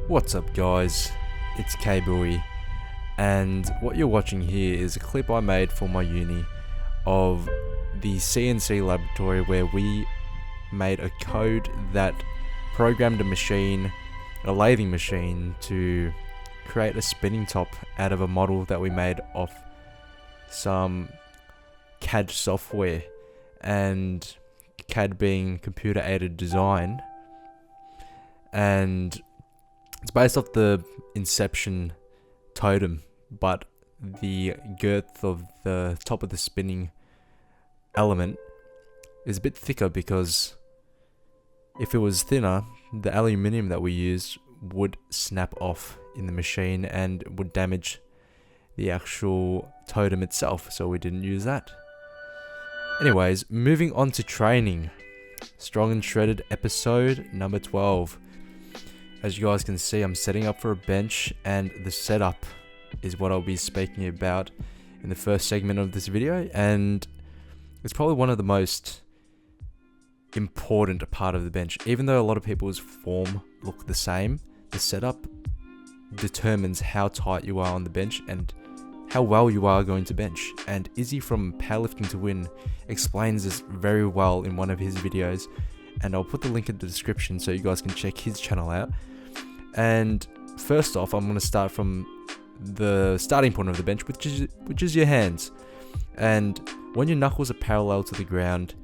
What's up guys, it's Booey, and what you're watching here is a clip I made for my uni of the CNC laboratory where we made a code that programmed a machine, a lathing machine, to create a spinning top out of a model that we made off some CAD software, and CAD being computer aided design, and it's based off the Inception totem, but the girth of the top of the spinning element is a bit thicker, because if it was thinner, the aluminium that we used would snap off in the machine and would damage the actual totem itself, so we didn't use that. Anyways, moving on to training. Strong and Shredded episode number 12. As you guys can see, I'm setting up for a bench, and the setup is what I'll be speaking about in the first segment of this video, and it's probably one of the most important part of the bench. Even though a lot of people's form look the same, the setup determines how tight you are on the bench and how well you are going to bench. And Izzy from Powerlifting to Win explains this very well in one of his videos, and I'll put the link in the description so you guys can check his channel out. And first off, I'm going to start from the starting point of the bench, which is your hands. And when your knuckles are parallel to the ground,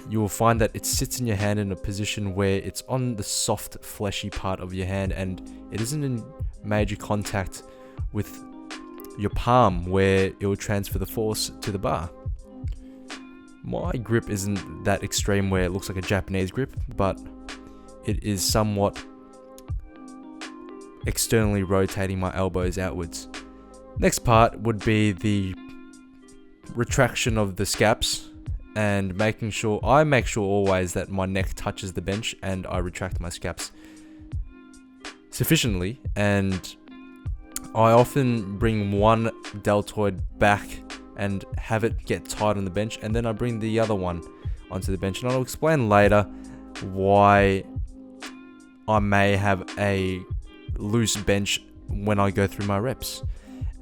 you will find that it sits in your hand in a position where it's on the soft, fleshy part of your hand, and it isn't in major contact with your palm, where it will transfer the force to the bar. My grip isn't that extreme where it looks like a Japanese grip, but it is somewhat externally rotating my elbows outwards. Next part would be the retraction of the scaps, and making sure, I make sure always that my neck touches the bench and I retract my scaps sufficiently, and I often bring one deltoid back and have it get tight on the bench, and then I bring the other one onto the bench, and I'll explain later why I may have a loose bench when I go through my reps,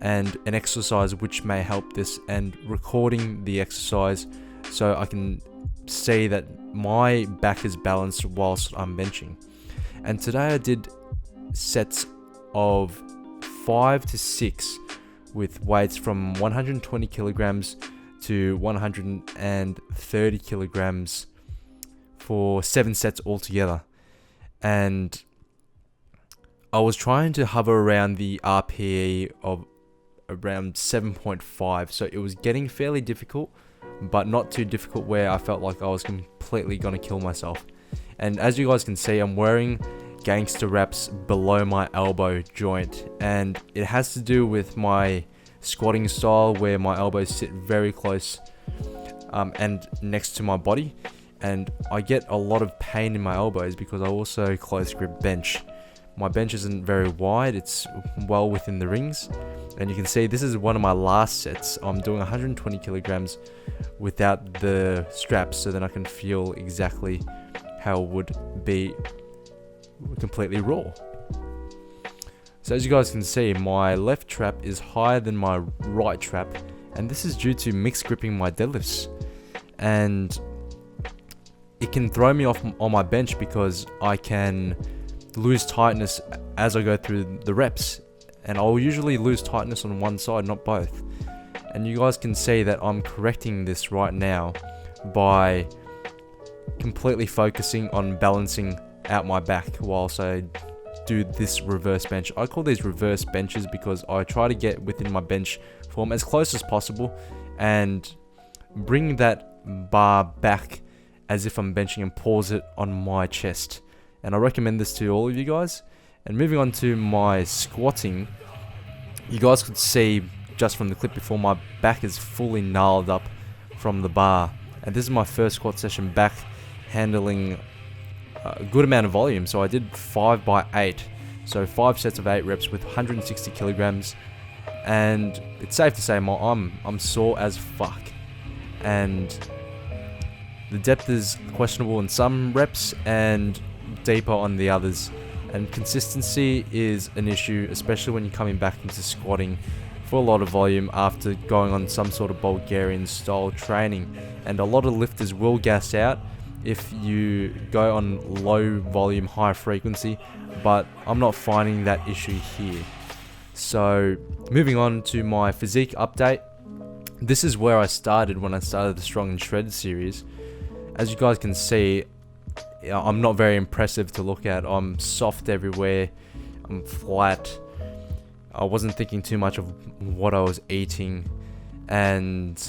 and an exercise which may help this, and recording the exercise so I can see that my back is balanced whilst I'm benching. And today I did sets of 5 to 6 with weights from 120 kilograms to 130 kilograms for 7 sets altogether. And I was trying to hover around the RPE of around 7.5, so it was getting fairly difficult, but not too difficult where I felt like I was completely gonna kill myself. And as you guys can see, I'm wearing gangster wraps below my elbow joint, and it has to do with my squatting style where my elbows sit very close and next to my body, and I get a lot of pain in my elbows because I also close grip bench. My bench isn't very wide, it's well within the rings, and you can see this is one of my last sets. I'm doing 120 kilograms without the straps, so then I can feel exactly how it would be completely raw. So as you guys can see, my left trap is higher than my right trap, and this is due to mixed gripping my deadlifts, and it can throw me off on my bench because I can lose tightness as I go through the reps, and I'll usually lose tightness on one side, not both. And you guys can see that I'm correcting this right now by completely focusing on balancing out my back whilst I do this reverse bench. I call these reverse benches because I try to get within my bench form as close as possible and bring that bar back as if I'm benching and pause it on my chest. And I recommend this to all of you guys. And moving on to my squatting, you guys could see just from the clip before, my back is fully gnarled up from the bar. And this is my first squat session back, handling a good amount of volume. So I did 5 by 8, so 5 sets of 8 reps with 160 kilograms. And it's safe to say I'm sore as fuck. And the depth is questionable in some reps and deeper on the others. And consistency is an issue, especially when you're coming back into squatting for a lot of volume after going on some sort of Bulgarian style training. And a lot of lifters will gas out if you go on low volume, high frequency, but I'm not finding that issue here. So moving on to my physique update. This is where I started when I started the Strong and Shredded series. As you guys can see, I'm not very impressive to look at. I'm soft everywhere, I'm flat. I wasn't thinking too much of what I was eating, and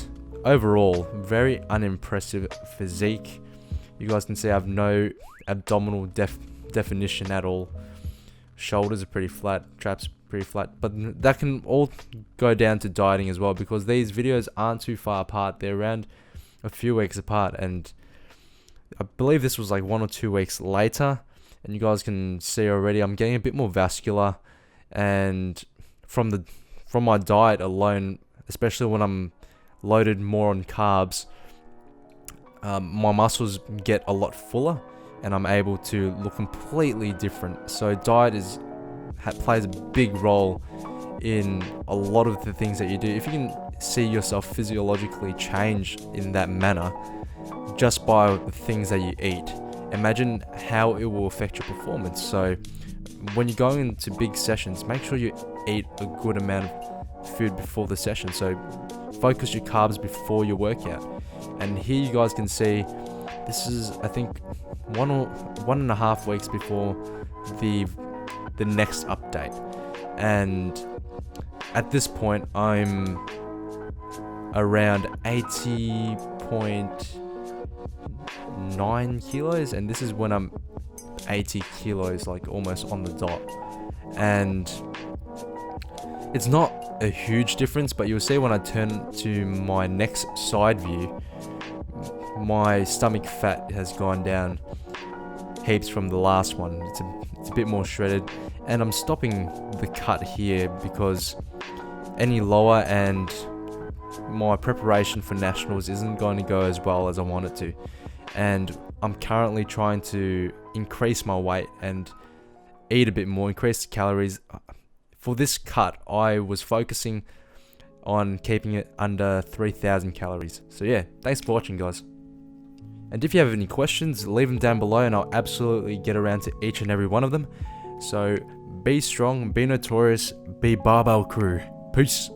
overall, very unimpressive physique. You guys can see I have no abdominal definition at all. Shoulders are pretty flat, traps pretty flat, but that can all go down to dieting as well, because these videos aren't too far apart. They're around a few weeks apart, and I believe this was like 1 or 2 weeks later, and you guys can see already I'm getting a bit more vascular, and from my diet alone, especially when I'm loaded more on carbs, my muscles get a lot fuller and I'm able to look completely different. So diet plays a big role in a lot of the things that you do. If you can see yourself physiologically change in that manner just by the things that you eat, imagine how it will affect your performance. So when you're going into big sessions, make sure you eat a good amount of food before the session. So focus your carbs before your workout. And here you guys can see, this is, I think, 1.5 weeks before the next update. And at this point, I'm around 80.9 kilos, and this is when I'm 80 kilos, like almost on the dot. And it's not a huge difference, but you'll see when I turn to my next side view, my stomach fat has gone down heaps from the last one. It's a bit more shredded, and I'm stopping the cut here because any lower and my preparation for nationals isn't going to go as well as I want it to. And I'm currently trying to increase my weight and eat a bit more, increase the calories. For this cut, I was focusing on keeping it under 3,000 calories. So yeah, thanks for watching, guys. And if you have any questions, leave them down below and I'll absolutely get around to each and every one of them. So be strong, be notorious, be Barbell Crew. Peace.